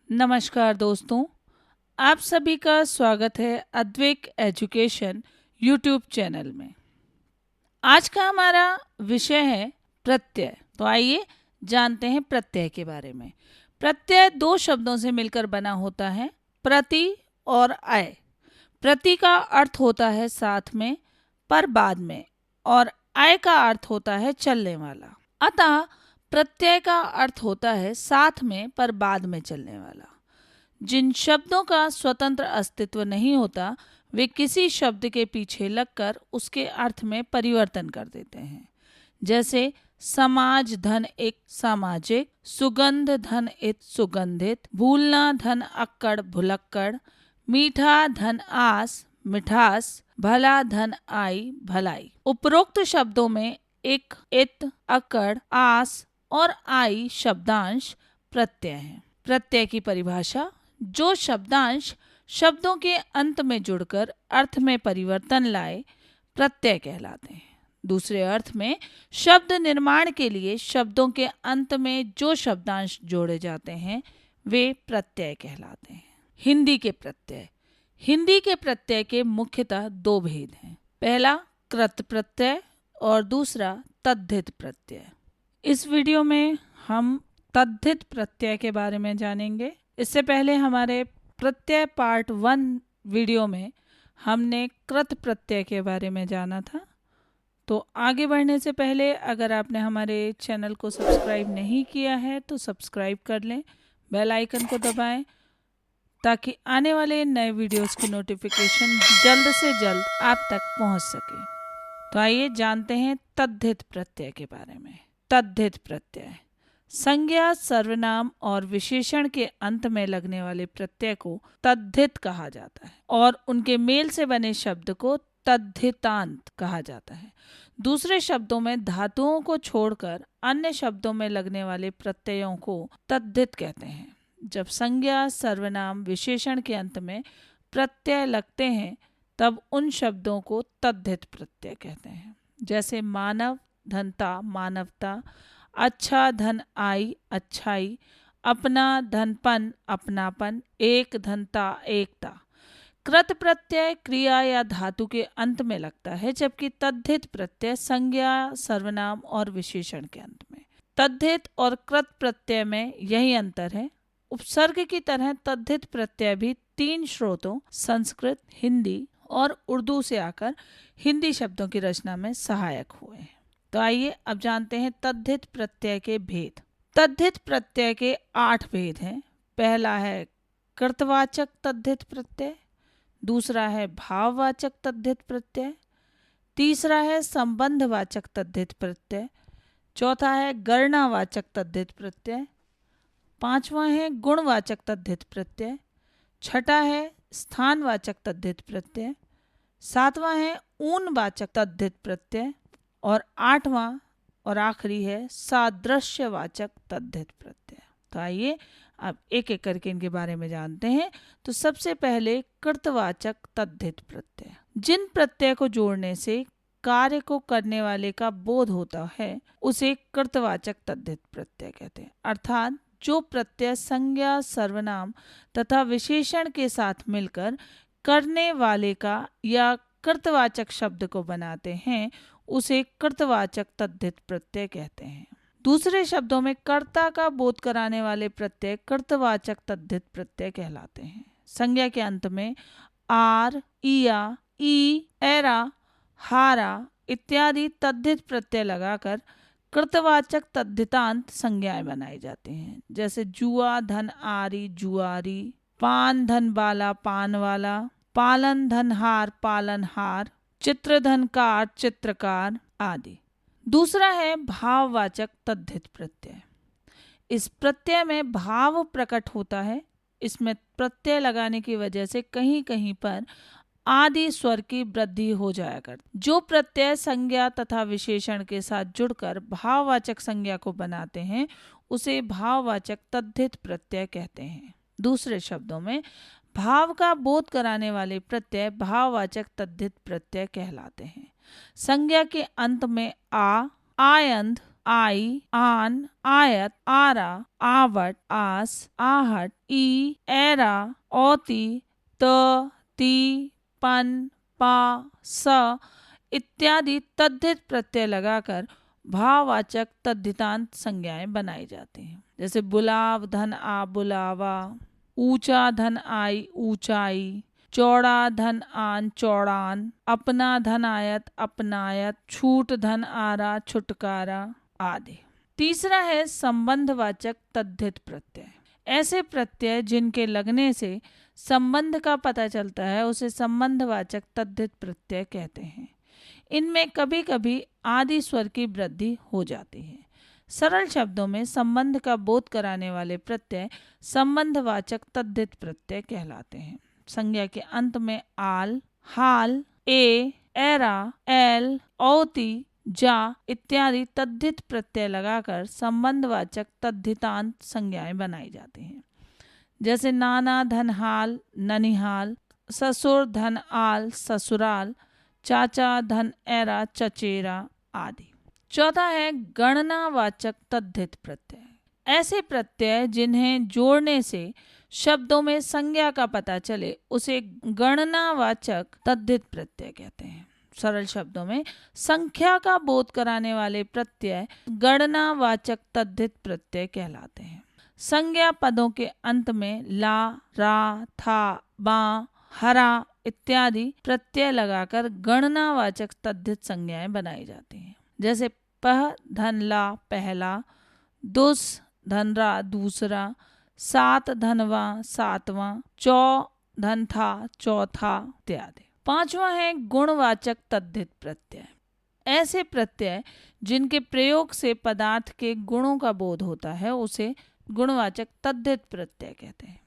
नमस्कार दोस्तों, आप सभी का स्वागत है अद्वैक एजुकेशन यूट्यूब चैनल में। आज का हमारा विषय है प्रत्यय। तो आइए जानते हैं प्रत्यय के बारे में। प्रत्यय दो शब्दों से मिलकर बना होता है, प्रति और अय। प्रति का अर्थ होता है साथ में पर बाद में, और अय का अर्थ होता है चलने वाला। अतः प्रत्यय का अर्थ होता है साथ में पर बाद में चलने वाला। जिन शब्दों का स्वतंत्र अस्तित्व नहीं होता, वे किसी शब्द के पीछे लगकर उसके अर्थ में परिवर्तन कर देते हैं। जैसे समाज धन एक सामाजिक, सुगंध धन इत सुगंधित, भूलना धन अक्कड़ भुलक्कड़, मीठा धन आस मिठास, भला धन आई भलाई। उपरोक्त शब्दों में एक, इत, अक्कड़, आस और आई शब्दांश प्रत्यय हैं। प्रत्यय की परिभाषा: जो शब्दांश शब्दों के अंत में जुड़कर अर्थ में परिवर्तन लाए, प्रत्यय कहलाते हैं। दूसरे अर्थ में शब्द निर्माण के लिए शब्दों के अंत में जो शब्दांश जोड़े जाते हैं, वे प्रत्यय कहलाते हैं। हिंदी के प्रत्यय। हिंदी के प्रत्यय के मुख्यतः दो भेद हैं। पहला कृत प्रत्यय और दूसरा तद्धित प्रत्यय। इस वीडियो में हम तद्धित प्रत्यय के बारे में जानेंगे। इससे पहले हमारे प्रत्यय पार्ट 1 वीडियो में हमने कृत प्रत्यय के बारे में जाना था। तो आगे बढ़ने से पहले अगर आपने हमारे चैनल को सब्सक्राइब नहीं किया है तो सब्सक्राइब कर लें, बेल आइकन को दबाएं ताकि आने वाले नए वीडियोस की नोटिफिकेशन जल्द से जल्द आप तक पहुंच सके। तो आइए जानते हैं तद्धित प्रत्यय के बारे में। तद्धित प्रत्यय संज्ञा, सर्वनाम और विशेषण के अंत में लगने वाले प्रत्यय को तद्धित कहा जाता है और उनके मेल से बने शब्द को तद्धितांत कहा जाता है। दूसरे शब्दों में धातुओं को छोड़कर अन्य शब्दों में लगने वाले प्रत्ययों को तद्धित कहते हैं। जब संज्ञा, सर्वनाम, विशेषण के अंत में प्रत्यय लगते हैं तब उन शब्दों को तद्धित प्रत्यय कहते हैं। जैसे मानव धनता मानवता, अच्छा धन आई अच्छाई, अपना धनपन अपनापन, एक धनता एकता। कृत प्रत्यय क्रिया या धातु के अंत में लगता है, जबकि तद्धित प्रत्यय संज्ञा, सर्वनाम और विशेषण के अंत में। तद्धित और कृत प्रत्यय में यही अंतर है। उपसर्ग की तरह तद्धित प्रत्यय भी 3 स्रोतों संस्कृत, हिंदी और उर्दू से आकर हिंदी शब्दों की रचना में सहायक हुए हैं। तो आइए अब जानते हैं तद्धित प्रत्यय के भेद। तद्धित प्रत्यय के 8 भेद हैं। पहला है कर्तवाचक तद्धित प्रत्यय, दूसरा है भाववाचक तद्धित प्रत्यय, तीसरा है संबंधवाचक तद्धित प्रत्यय, चौथा है गणनावाचक तद्धित प्रत्यय, पांचवा है गुणवाचक तद्धित प्रत्यय, छठा है स्थानवाचक तद्धित प्रत्यय, सातवां है ऊनवाचक तद्धित प्रत्यय और आठवां और आखिरी है सादृश्यवाचक तद्धित प्रत्यय। तो आइए अब एक एक करके इनके बारे में जानते हैं। तो सबसे पहले कृतवाचक तद्धित प्रत्यय। जिन प्रत्यय को जोड़ने से कार्य को करने वाले का बोध होता है उसे कृतवाचक तद्धित प्रत्यय कहते हैं। अर्थात जो प्रत्यय संज्ञा, सर्वनाम तथा विशेषण के साथ मिलकर करने वाले का या कृतवाचक शब्द को बनाते हैं उसे कृतवाचक तद्धित प्रत्यय कहते हैं। दूसरे शब्दों में कर्ता का बोध कराने वाले प्रत्यय कृतवाचक तद्धित प्रत्यय कहलाते हैं। संज्ञा के अंत में आर, इया, ई, एरा, हारा इत्यादि तद्धित प्रत्यय लगाकर कृतवाचक तद्धितांत संज्ञाएं बनाई जाती हैं। जैसे जुआ धन आरी जुआरी, पान धन बाला पान वाला, पालन धन हार पालनहार, चित्रधनकार चित्रकार आदि। दूसरा है भाववाचक तद्धित प्रत्यय। इस प्रत्यय में भाव प्रकट होता है। इसमें प्रत्यय लगाने की वजह से कहीं कहीं पर आदि स्वर की वृद्धि हो जाया करती। जो प्रत्यय संज्ञा तथा विशेषण के साथ जुड़कर भाववाचक संज्ञा को बनाते हैं उसे भाववाचक तद्धित प्रत्यय कहते हैं। दूसरे शब्दों में भाव का बोध कराने वाले प्रत्यय भाववाचक तद्धित प्रत्यय कहलाते हैं। संज्ञा के अंत में आ, आयंध, आई, आन, आयत, आरा, आवट, आस, आहट, ई, एरा, औती, त, ती, पन, पा, स इत्यादि तद्धित प्रत्यय लगाकर भाववाचक तद्धितांत संज्ञाएं बनाई जाती हैं। जैसे बुलाव धन आ बुलावा, ऊंचा धन आई ऊंचाई, चौड़ा धन आन चौड़ान, अपना धन आयत अपनायत, छूट धन आरा छुटकारा आदि। तीसरा है संबंधवाचक तद्धित प्रत्यय। ऐसे प्रत्यय जिनके लगने से संबंध का पता चलता है उसे संबंधवाचक तद्धित प्रत्यय कहते हैं। इनमें कभी कभी आदि स्वर की वृद्धि हो जाती है। सरल शब्दों में संबंध का बोध कराने वाले प्रत्यय संबंधवाचक तद्धित प्रत्यय कहलाते हैं। संज्ञा के अंत में आल, हाल, ए, एरा, एल, औती, जा इत्यादि तद्धित प्रत्यय लगाकर संबंधवाचक तद्धितांत संज्ञाएं बनाई जाती हैं। जैसे नाना धन हाल ननिहाल, ससुर धन आल ससुराल, चाचा धन एरा चचेरा आदि। चौथा है गणनावाचक तद्धित प्रत्यय। ऐसे प्रत्यय जिन्हें जोड़ने से शब्दों में संज्ञा का पता चले उसे गणनावाचक तद्धित प्रत्यय कहते हैं। सरल शब्दों में संख्या का बोध कराने वाले प्रत्यय गणनावाचक तद्धित प्रत्यय कहलाते हैं। संज्ञा पदों के अंत में ला, रा, था, बा, हरा इत्यादि प्रत्यय लगाकर गणनावाचक तद्धित संज्ञाएं बनाई जाती हैं। जैसे पह धन ला पहला, दुस धन रा दूसरा, सात धनवा सातवां, चौ धन था चौथा इत्यादि। पांचवा है गुणवाचक तद्धित प्रत्यय। ऐसे प्रत्यय जिनके प्रयोग से पदार्थ के गुणों का बोध होता है उसे गुणवाचक तद्धित प्रत्यय कहते हैं।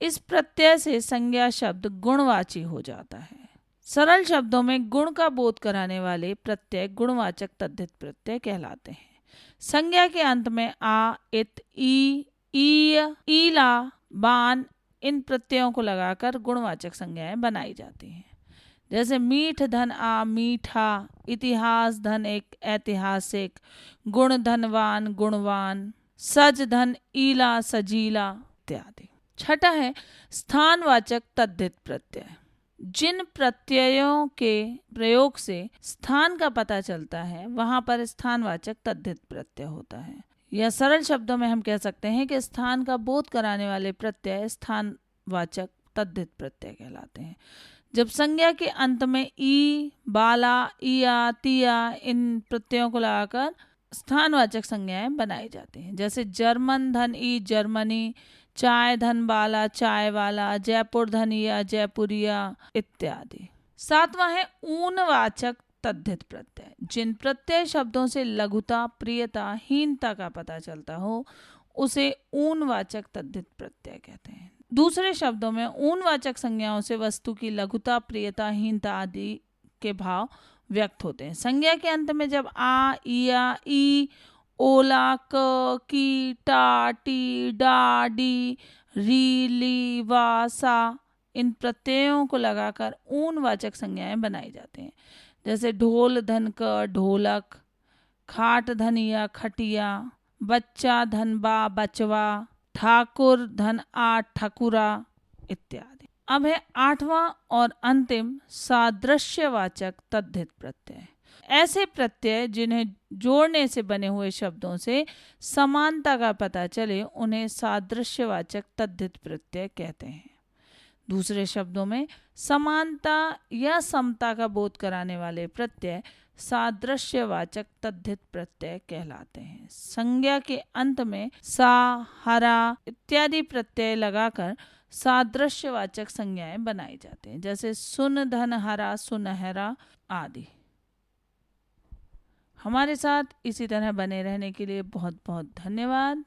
इस प्रत्यय से संज्ञा शब्द गुणवाची हो जाता है। सरल शब्दों में गुण का बोध कराने वाले प्रत्यय गुणवाचक तद्धित प्रत्यय कहलाते हैं। संज्ञा के अंत में आ, इत, ई, ईला, बान इन प्रत्ययों को लगाकर गुणवाचक संज्ञाएं बनाई जाती हैं। जैसे मीठ धन आ मीठा, इतिहास धन एक ऐतिहासिक, गुण धनवान गुणवान, सज धन ईला सजीला इत्यादि। छठा है स्थानवाचक तद्धित प्रत्यय। जिन प्रत्ययों के प्रयोग से स्थान का पता चलता है वहां पर स्थानवाचक तद्धित प्रत्यय होता है। या सरल शब्दों में हम कह सकते हैं कि स्थान का बोध कराने वाले प्रत्यय स्थानवाचक तद्धित प्रत्यय कहलाते हैं। जब संज्ञा के अंत में ई, बाला, इया, तिया इन प्रत्ययों को लगाकर स्थानवाचक संज्ञाएं बनाई जाती हैं। जैसे जर्मन धन ई जर्मनी, चाय धन बाला चाय वाला, जयपुर धनिया जयपुरिया इत्यादि। सातवां है ऊनवाचक तद्धित प्रत्यय। जिन प्रत्यय शब्दों से लघुता, प्रियता, हीनता का पता चलता हो उसे ऊनवाचक तद्धित प्रत्यय कहते हैं। दूसरे शब्दों में ऊनवाचक संज्ञाओं से वस्तु की लघुता, प्रियता, हीनता आदि के भाव व्यक्त होते हैं। संज्ञा के अंत में जब आ, इया, ई, ओला, क, की, टा, टी, डा, डी, री, ली, वा, सा इन प्रत्ययों को लगाकर ऊनवाचक संज्ञाएं बनाई जाती हैं। जैसे ढोल धन क ढोलक, खाट धनिया खटिया, बच्चा धन बा बचवा, ठाकुर धन आ ठकुरा इत्यादि। अब है आठवां और अंतिम सादृश्यवाचक तद्धित प्रत्यय। ऐसे प्रत्यय जिन्हें जोड़ने से बने हुए शब्दों से समानता का पता चले उन्हें सादृश्यवाचक तद्धित प्रत्यय कहते हैं। दूसरे शब्दों में समानता या समता का बोध कराने वाले प्रत्यय सादृश्यवाचक तद्धित प्रत्यय कहलाते हैं। संज्ञा के अंत में सा, हरा इत्यादि प्रत्यय लगाकर सादृश्यवाचक संज्ञाएं बनाई जाती हैं। जैसे सुन धन हरा सुनहरा आदि। हमारे साथ इसी तरह बने रहने के लिए बहुत बहुत धन्यवाद।